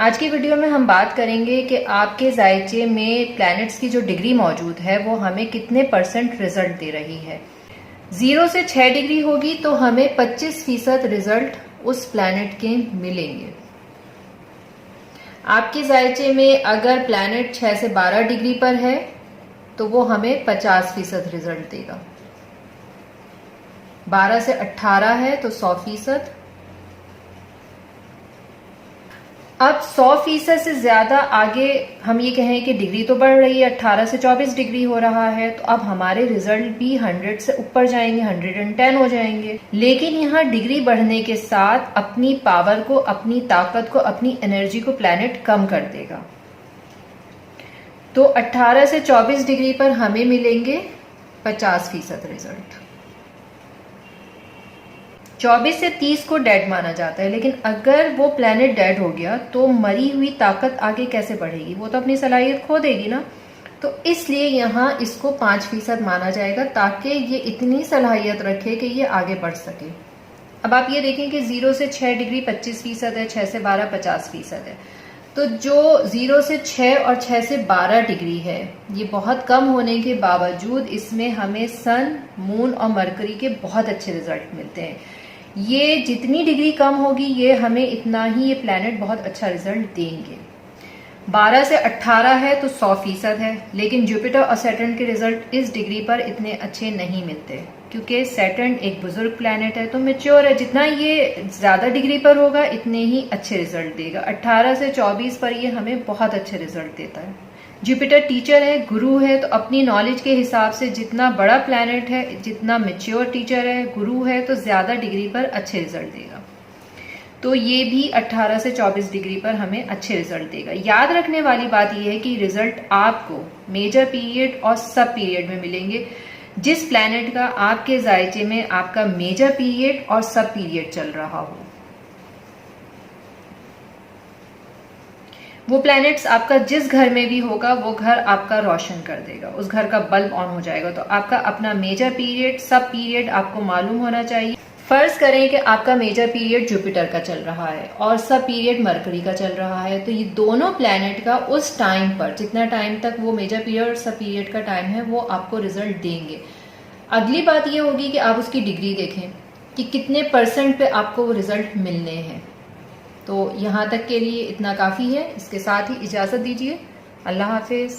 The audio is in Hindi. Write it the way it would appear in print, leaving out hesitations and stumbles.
आज की वीडियो में हम बात करेंगे कि आपके जायचे में प्लैनेट्स की जो डिग्री मौजूद है वो हमें कितने % रिजल्ट दे रही है। 0 से 6 डिग्री होगी तो हमें 25% रिजल्ट उस प्लैनेट के मिलेंगे। आपके जायचे में अगर प्लैनेट 6 से 12 डिग्री पर है तो वो हमें 50% रिजल्ट देगा। 12 से 18 है तो 100%। अब 100% से ज्यादा आगे हम ये कहें कि डिग्री तो बढ़ रही है, 18 से 24 डिग्री हो रहा है, तो अब हमारे रिजल्ट भी 100 से ऊपर जाएंगे, 110 हो जाएंगे। लेकिन यहाँ डिग्री बढ़ने के साथ अपनी पावर को, अपनी ताकत को, अपनी एनर्जी को प्लैनेट कम कर देगा। तो 18 से 24 डिग्री पर हमें मिलेंगे 50% रिजल्ट। 24 से 30 को डेड माना जाता है, लेकिन अगर वो प्लैनेट डेड हो गया तो मरी हुई ताकत आगे कैसे बढ़ेगी, वो तो अपनी सलाहियत खो देगी ना। तो इसलिए यहाँ इसको 5% माना जाएगा ताकि ये इतनी सलाहियत रखे कि ये आगे बढ़ सके। अब आप ये देखें कि 0 से 6 डिग्री 25% है, 6 से 12 50% है। तो जो 0 से 6 और 6 से 12 डिग्री है, ये बहुत कम होने के बावजूद इसमें हमें सन, मून और मरकरी के बहुत अच्छे रिजल्ट मिलते हैं। ये जितनी डिग्री कम होगी ये हमें इतना ही ये प्लैनेट बहुत अच्छा रिजल्ट देंगे। 12 से 18 है तो 100% है, लेकिन जुपिटर और सैटर्न के रिजल्ट इस डिग्री पर इतने अच्छे नहीं मिलते क्योंकि सैटर्न एक बुजुर्ग प्लैनेट है तो मैच्योर है। जितना ये ज्यादा डिग्री पर होगा इतने ही अच्छे रिजल्ट देगा। 18 से 24 पर ये हमें बहुत अच्छे रिजल्ट देता है। जुपिटर टीचर है, गुरु है, तो अपनी नॉलेज के हिसाब से जितना बड़ा प्लैनेट है, जितना मैच्योर टीचर है, गुरु है, तो ज्यादा डिग्री पर अच्छे रिजल्ट देगा। तो ये भी 18 से 24 डिग्री पर हमें अच्छे रिजल्ट देगा। याद रखने वाली बात यह है कि रिजल्ट आपको मेजर पीरियड और सब पीरियड में मिलेंगे। जिस प्लैनेट का आपके जायचे में आपका मेजर पीरियड और सब पीरियड चल रहा हो, वो प्लैनेट्स आपका जिस घर में भी होगा वो घर आपका रोशन कर देगा, उस घर का बल्ब ऑन हो जाएगा। तो आपका अपना मेजर पीरियड, सब पीरियड आपको मालूम होना चाहिए। फर्ज करें कि आपका मेजर पीरियड जुपिटर का चल रहा है और सब पीरियड मरकरी का चल रहा है, तो ये दोनों प्लैनेट का उस टाइम पर, जितना टाइम तक वो मेजर पीरियड और सब पीरियड का टाइम है, वो आपको रिजल्ट देंगे। अगली बात ये होगी कि आप उसकी डिग्री देखें कि कितने % पे आपको वो रिजल्ट मिलने हैं। तो यहाँ तक के लिए इतना काफ़ी है। इसके साथ ही इजाज़त दीजिए। अल्लाह हाफिज़।